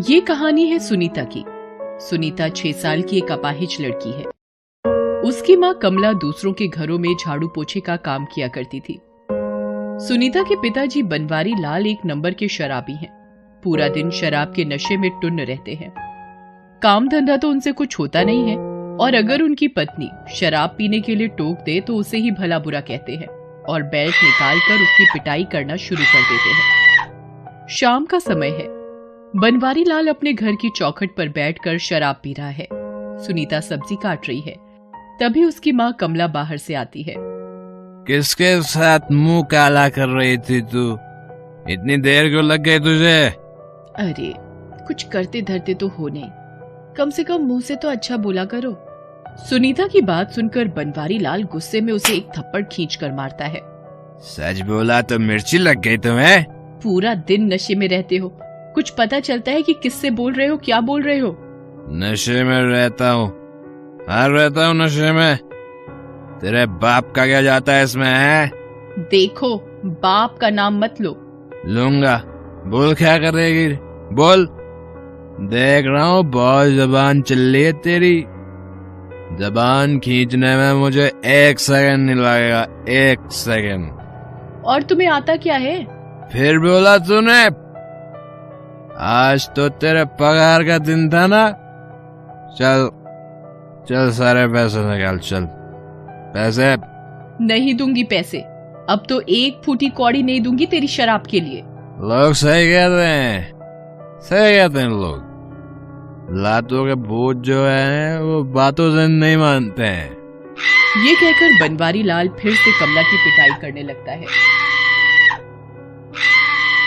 ये कहानी है सुनीता की। सुनीता 6 साल की एक अपाहिज लड़की है। उसकी माँ कमला दूसरों के घरों में झाड़ू पोछे का काम किया करती थी। सुनीता के पिताजी बनवारी लाल एक नंबर के शराबी हैं। पूरा दिन शराब के नशे में टुन्न रहते हैं। काम धंधा तो उनसे कुछ होता नहीं है, और अगर उनकी पत्नी शराब पीने के लिए टोक दे तो उसे ही भला बुरा कहते हैं और बेल्ट निकालकर उसकी पिटाई करना शुरू कर देते हैं। शाम का समय है। बनवारी लाल अपने घर की चौखट पर बैठकर शराब पी रहा है। सुनीता सब्जी काट रही है। तभी उसकी माँ कमला बाहर से आती है। किसके साथ मुंह काला कर रही थी तू? इतनी देर क्यों लग गई तुझे? अरे कुछ करते धरते तो हो नहीं, कम से कम मुंह से तो अच्छा बोला करो। सुनीता की बात सुनकर बनवारी लाल गुस्से में उसे एक थप्पड़ खींचकर मारता है। सच बोला तो मिर्ची लग गई तुम्हें? पूरा दिन नशे में रहते हो, कुछ पता चलता है कि किससे बोल रहे हो, क्या बोल रहे हो? नशे में रहता हूँ, हर रहता हूँ नशे में। तेरे बाप का क्या जाता है इसमें है? देखो, बाप का नाम मत लो। लूंगा। बोल क्या करेगी? बोल। देख रहा हूँ बहुत जबान चल रही है तेरी। जबान खींचने में मुझे 1 सेकंड नहीं लगेगा, 1 सेकंड। और तुम्हें आता क्या है? फिर बोला तूने? आज तो तेरे पगार का दिन था ना। चल चल सारे पैसे निकाल, चल पैसे। नहीं दूंगी पैसे। अब तो एक फूटी कौड़ी नहीं दूंगी तेरी शराब के लिए। लोग सही कहते हैं, सही कहते हैं लोग। लातों के भूत जो है वो बातों से नहीं मानते हैं। ये कहकर बनवारी लाल फिर से कमला की पिटाई करने लगता है।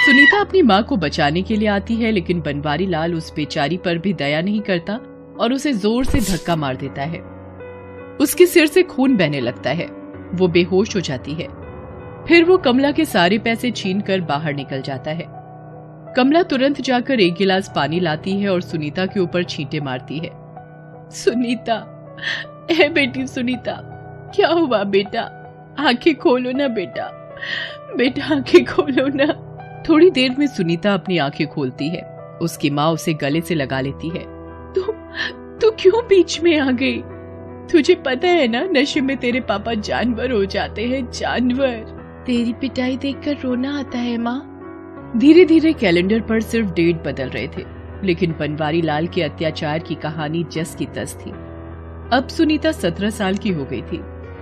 सुनीता अपनी माँ को बचाने के लिए आती है, लेकिन बनवारी लाल उस बेचारी पर भी दया नहीं करता और उसे जोर से धक्का मार देता है। उसके सिर से खून बहने लगता है। वो बेहोश हो जाती है। फिर वो कमला के सारे पैसे छीनकर बाहर निकल जाता है। कमला तुरंत जाकर एक गिलास पानी लाती है और सुनीता के ऊपर छींटे मारती है। सुनीता, ए बेटी सुनीता, क्या हुआ बेटा? आंखें खोलो ना बेटा, बेटा आंखें खोलो ना। थोड़ी देर में सुनीता अपनी आंखें खोलती है। उसकी माँ उसे गले से लगा लेती है। तू क्यों बीच में आ गई? तुझे पता है ना, नशे में तेरे पापा जानवर हो जाते हैं, जानवर। तेरी पिटाई देखकर रोना आता है माँ। धीरे धीरे कैलेंडर पर सिर्फ डेट बदल रहे थे, लेकिन बनवारी लाल के अत्याचार की कहानी जस की तस थी। अब सुनीता 17 साल की हो गई थी।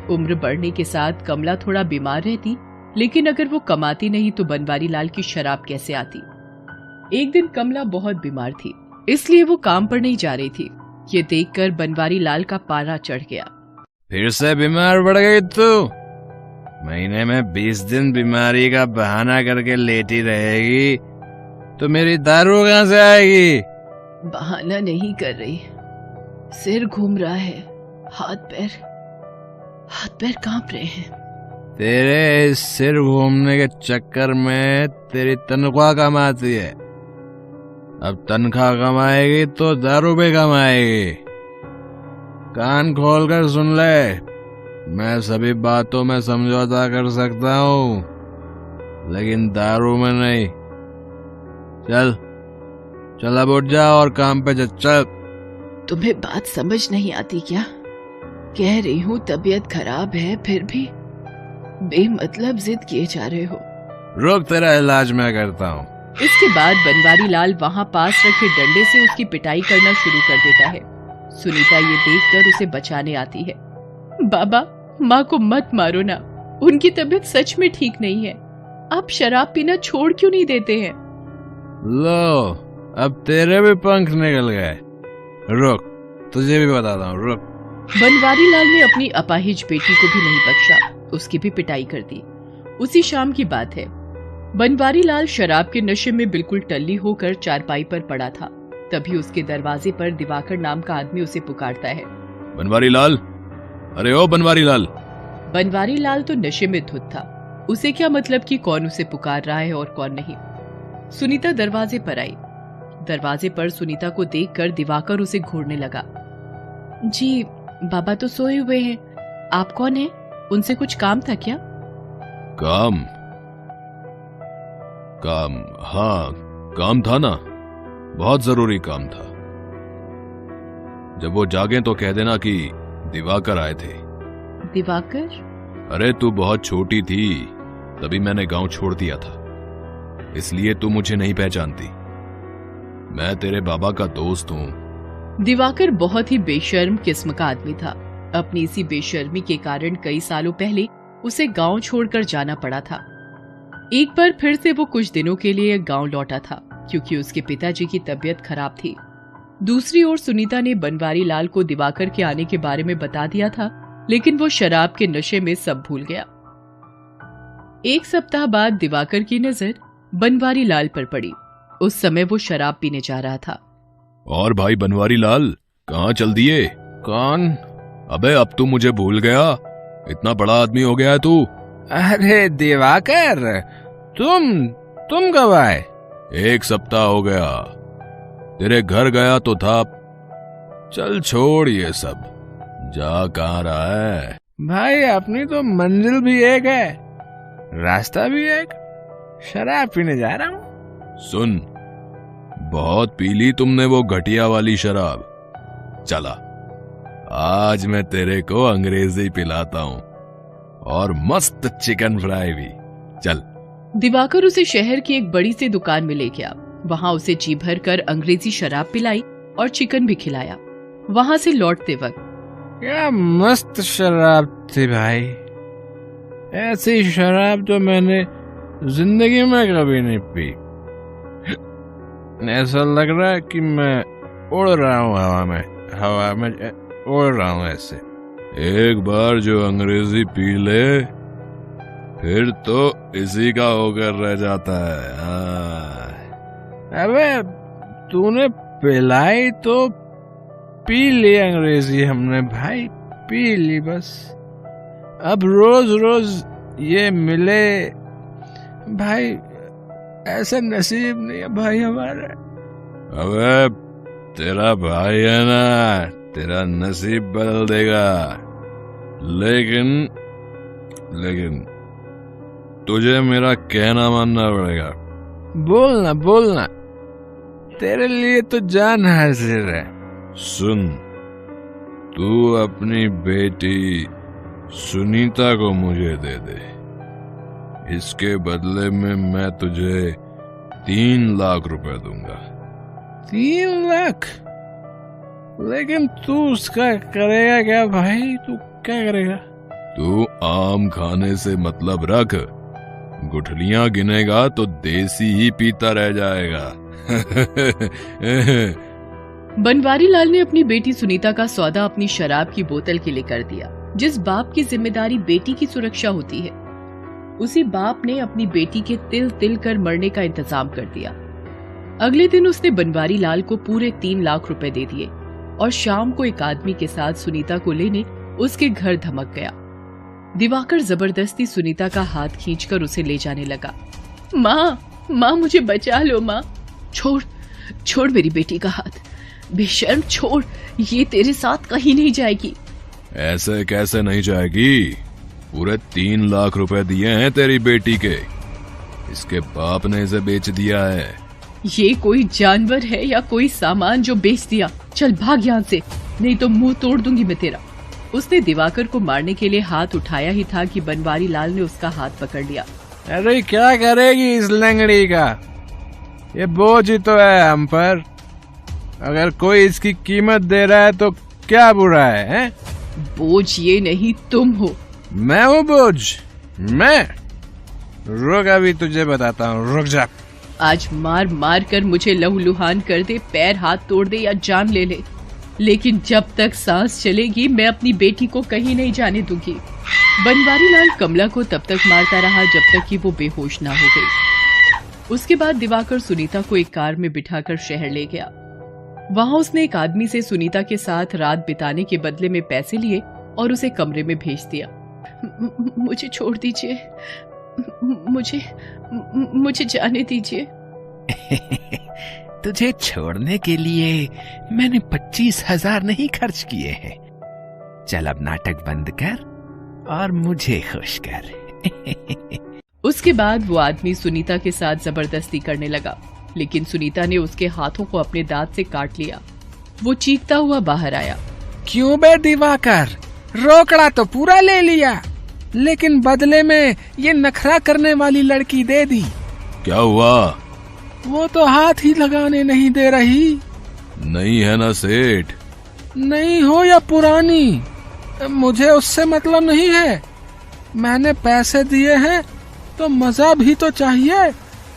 उम्र बढ़ने के साथ कमला थोड़ा बीमार रहती, लेकिन अगर वो कमाती नहीं तो बनवारी लाल की शराब कैसे आती? एक दिन कमला बहुत बीमार थी, इसलिए वो काम पर नहीं जा रही थी। ये देखकर बनवारी लाल का पारा चढ़ गया। फिर से बीमार पड़ गई तू? महीने में 20 दिन बीमारी का बहाना करके लेटी रहेगी तो मेरी दारू कहाँ से आएगी? बहाना नहीं कर रही, सिर घूम रहा है, हाथ पैर कांप रहे हैं। तेरे इस सिर घूमने के चक्कर में तेरी तनख्वाह कम आती है। अब तनख्वाह कमाएगी तो दारू भी कमाएगी। कान खोल कर सुन ले, मैं सभी बातों में समझौता कर सकता हूँ, लेकिन दारू में नहीं। चल अब उठ जा और काम पे चल। तुम्हें बात समझ नहीं आती क्या? कह रही हूँ तबीयत खराब है, फिर भी बेमतलब जिद किए जा रहे हो। रुक, तेरा इलाज मैं करता हूँ। इसके बाद बनवारी लाल वहाँ पास रखे डंडे से उसकी पिटाई करना शुरू कर देता है। सुनीता ये देखकर उसे बचाने आती है। बाबा, माँ को मत मारो ना, उनकी तबीयत सच में ठीक नहीं है। आप शराब पीना छोड़ क्यों नहीं देते हैं? लो, अब तेरे भी पंख निकल गए। रुक, तुझे भी बताता हूँ, रुक। बनवारी लाल ने अपनी अपाहिज बेटी को भी नहीं बख्शा, उसकी भी पिटाई कर दी। उसी शाम की बात है। बनवारी लाल शराब के नशे में बिल्कुल टल्ली होकर चारपाई पर पड़ा था। तभी उसके दरवाजे पर दिवाकर नाम का आदमी उसे पुकारता है। बनवारी लाल, अरे ओ बनवारी लाल। बनवारी लाल तो नशे में धुत था। उसे क्या मतलब कि कौन उसे पुकार रहा है और कौन नहीं। सुनीता दरवाजे पर आई। दरवाजे पर सुनीता को देखकर दिवाकर उसे घूरने लगा। जी, बाबा तो सोए हुए हैं। आप कौन हैं? उनसे कुछ काम था क्या? काम? हाँ, काम था ना। बहुत जरूरी काम था। जब वो जागे तो कह देना कि दिवाकर आए थे। दिवाकर? अरे तू बहुत छोटी थी तभी मैंने गांव छोड़ दिया था, इसलिए तू मुझे नहीं पहचानती। मैं तेरे बाबा का दोस्त हूँ। दिवाकर बहुत ही बेशर्म किस्म का आदमी था। अपनी इसी बेशर्मी के कारण कई सालों पहले उसे गांव छोड़कर जाना पड़ा था। एक बार फिर से वो कुछ दिनों के लिए गांव लौटा था क्योंकि उसके पिताजी की तबीयत खराब थी। दूसरी ओर सुनीता ने बनवारी लाल को दिवाकर के आने के बारे में बता दिया था, लेकिन वो शराब के नशे में सब भूल गया। एक सप्ताह बाद दिवाकर की नजर बनवारी लाल पर पड़ी। उस समय वो शराब पीने जा रहा था। और भाई बनवारी लाल, कहाँ चल दिए? कौन? अबे अब तू मुझे भूल गया? इतना बड़ा आदमी हो गया है तू। अरे दिवाकर, तुम कब आए? 1 सप्ताह हो गया। तेरे घर गया तो था। चल छोड़ ये सब, जा कहाँ रहा है? भाई अपनी तो मंजिल भी एक है, रास्ता भी एक। शराब पीने जा रहा हूँ। सुन, बहुत पी ली तुमने वो घटिया वाली शराब। चला, आज मैं तेरे को अंग्रेजी पिलाता हूँ और मस्त चिकन फ्राई भी। चल। दिवाकर उसे शहर की एक बड़ी सी दुकान में ले गया। वहाँ उसे जी भर कर अंग्रेजी शराब पिलाई और चिकन भी खिलाया। वहाँ से लौटते वक्त, क्या मस्त शराब थी भाई। ऐसी शराब तो मैंने जिंदगी में कभी नहीं पी। ऐसा लग रहा है कि मैं उड़ रहा हूँ हवा में उड़ रहा हूँ ऐसे। एक बार जो अंग्रेजी पी ले फिर तो इसी का होकर रह जाता है। अबे तूने पिलाई तो पी ली अंग्रेजी हमने भाई, पी ली बस। अब रोज रोज ये मिले भाई, ऐसा नसीब नहीं है भाई हमारा। अबे तेरा भाई है ना, तेरा नसीब बदल देगा। लेकिन तुझे मेरा कहना मानना पड़ेगा। बोलना, तेरे लिए तो जान हाजिर है। सुन, तू अपनी बेटी सुनीता को मुझे दे दे। इसके बदले में मैं तुझे 3 लाख रुपए दूंगा। 3 लाख? लेकिन तू उसका करेगा क्या भाई? तू क्या करेगा? तू आम खाने से मतलब रख, गुठलियां गिनेगा तो देसी ही पीता रह जाएगा। बनवारी लाल ने अपनी बेटी सुनीता का सौदा अपनी शराब की बोतल के लिए कर दिया। जिस बाप की जिम्मेदारी बेटी की सुरक्षा होती है, उसी बाप ने अपनी बेटी के तिल तिल कर मरने का इंतजाम कर दिया। अगले दिन उसने बनवारी लाल को पूरे 3 लाख रुपए दे दिए और शाम को एक आदमी के साथ सुनीता को लेने उसके घर धमक गया। दिवाकर जबरदस्ती सुनीता का हाथ खींचकर उसे ले जाने लगा। माँ मुझे बचा लो माँ। छोड़ मेरी बेटी का हाथ, बेशर्म छोड़, ये तेरे साथ कहीं नहीं जाएगी। ऐसे कैसे नहीं जाएगी? पूरे 3 लाख रुपए दिए हैं तेरी बेटी के, इसके बाप ने इसे बेच दिया है। ये कोई जानवर है या कोई सामान जो बेच दिया? चल भाग यहाँ से, नहीं तो मुंह तोड़ दूंगी मैं तेरा। उसने दिवाकर को मारने के लिए हाथ उठाया ही था कि बनवारी लाल ने उसका हाथ पकड़ लिया। अरे क्या करेगी इस लंगड़ी का? ये बोझ ही तो है हम पर। अगर कोई इसकी कीमत दे रहा है तो क्या बुरा है? बोझ ये नहीं, तुम हो। मैं हूँ बोझ? मैं? रुक, अभी तुझे बताता हूँ, रुक जा। आज मार मार कर मुझे लहूलुहान कर दे, पैर हाथ तोड़ दे या जान ले ले, लेकिन जब तक सांस चलेगी मैं अपनी बेटी को कहीं नहीं जाने दूंगी। बनवारी लाल कमला को तब तक मारता रहा जब तक कि वो बेहोश ना हो गई। उसके बाद दिवाकर सुनीता को एक कार में बिठाकर शहर ले गया। वहां उसने एक आदमी से सुनीता के साथ रात बिताने के बदले में पैसे लिए और उसे कमरे में भेज दिया। मुझे छोड़ दीजिए, मुझे जाने दीजिए। तुझे छोड़ने के लिए मैंने 25,000 नहीं खर्च किए हैं। चल अब नाटक बंद कर और मुझे खुश कर। उसके बाद वो आदमी सुनीता के साथ जबरदस्ती करने लगा। लेकिन सुनीता ने उसके हाथों को अपने दांत से काट लिया। वो चीखता हुआ बाहर आया। क्यों बे दिवाकर, रोकड़ा तो पूरा ले लिया, लेकिन बदले में ये नखरा करने वाली लड़की दे दी। क्या हुआ? वो तो हाथ ही लगाने नहीं दे रही। नहीं है ना सेठ? नहीं हो या पुरानी, मुझे उससे मतलब नहीं है। मैंने पैसे दिए हैं तो मजा भी तो चाहिए।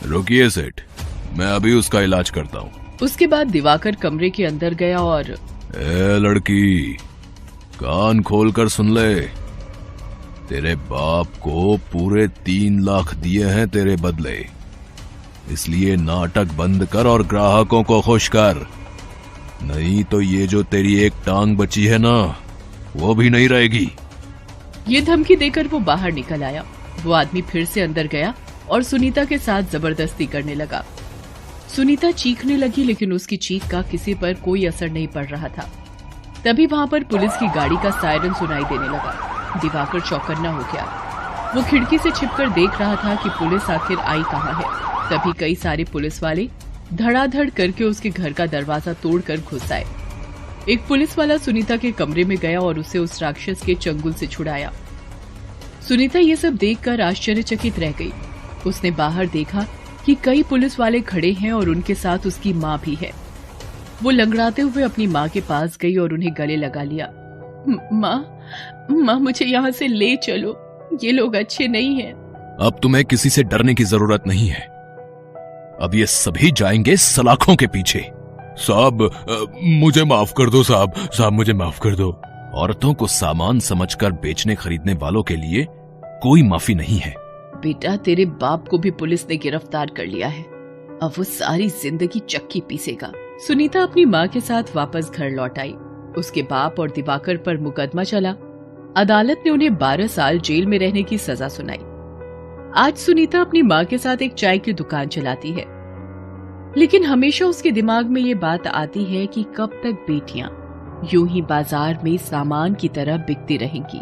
रुकिए सेठ, मैं अभी उसका इलाज करता हूँ। उसके बाद दिवाकर कमरे के अंदर गया और ए लड़की, कान खोलकर सुन ले। तेरे बाप को पूरे 3 लाख दिए हैं तेरे बदले, इसलिए नाटक बंद कर और ग्राहकों को खुश कर, नहीं तो ये जो तेरी एक टांग बची है ना, वो भी नहीं रहेगी। ये धमकी देकर वो बाहर निकल आया। वो आदमी फिर से अंदर गया और सुनीता के साथ जबरदस्ती करने लगा। सुनीता चीखने लगी, लेकिन उसकी चीख का किसी पर कोई असर नहीं पड़ रहा था। तभी वहां पर पुलिस की गाड़ी का सायरन सुनाई देने लगा। दिवाकर चौकन्ना हो गया। वो खिड़की से छिपकर देख रहा था कि पुलिस आखिर आई कहाँ है। तभी कई सारे पुलिस वाले धड़ाधड़ करके उसके घर का दरवाजा तोड़कर घुस आए। एक पुलिस वाला सुनीता के कमरे में गया और उसे उस राक्षस के चंगुल से छुड़ाया। सुनीता ये सब देखकर आश्चर्यचकित रह गई। उसने बाहर देखा कि कई पुलिस वाले खड़े हैं और उनके साथ उसकी माँ भी है। वो लंगड़ाते हुए अपनी माँ के पास गई और उन्हें गले लगा लिया। माँ, मुझे यहाँ से ले चलो, ये लोग अच्छे नहीं हैं। अब तुम्हें किसी से डरने की जरूरत नहीं है। अब ये सभी जाएंगे सलाखों के पीछे। साहब, मुझे माफ कर दो साहब, मुझे माफ कर दो। औरतों को सामान समझकर बेचने खरीदने वालों के लिए कोई माफी नहीं है। बेटा, तेरे बाप को भी पुलिस ने गिरफ्तार कर लिया है। अब वो सारी जिंदगी चक्की पीसेगा। सुनीता अपनी माँ के साथ वापस घर लौट आई। उसके बाप और दिवाकर पर मुकदमा चला। अदालत ने उन्हें 12 साल जेल में रहने की सजा सुनाई। आज सुनीता अपनी माँ के साथ एक चाय की दुकान चलाती है, लेकिन हमेशा उसके दिमाग में ये बात आती है कि कब तक बेटियां यूं ही बाजार में सामान की तरह बिकती रहेंगी।